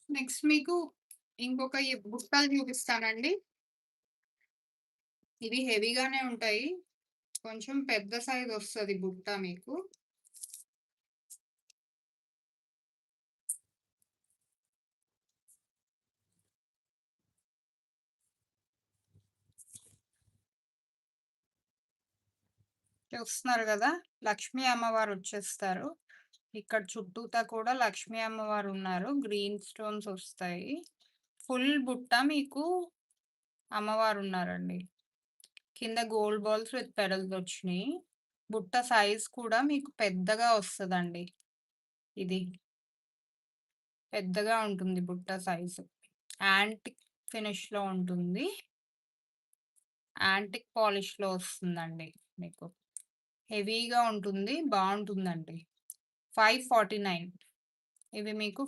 Next మీకు ఇంకొక బుట్టలు చూపిస్తానండి. ఇవి హెవీగానే ఉంటాయి. కొంచెం పెద్ద సైజ్ వస్తది బుట్ట మీకు. చూస్తున్నారు గదా! లక్ష్మీ అమ్మవారు వచ్చేస్తారు. ఇక్కడ చుట్టూతా కూడా లక్ష్మీ అమ్మవారు ఉన్నారు. గ్రీన్ స్టోన్స్ వస్తాయి. ఫుల్ బుట్ట మీకు అమ్మవారు ఉన్నారండి. కింద గోల్డ్ బాల్స్ విత్ పెరల్స్ వచ్చినియి. బుట్ట సైజ్ కూడా మీకు పెద్దగా వస్తదండి. ఇది. పెద్దగా ఉంటుంది బుట్ట సైజు. యాంటిక్ ఫినిష్‌లో ఉంటుంది. యాంటిక్ పాలిష్‌లో వస్తుందండి మీకు. హెవీగా ఉంటుంది. బావుంటుందండి. 549 ఇవి మీకు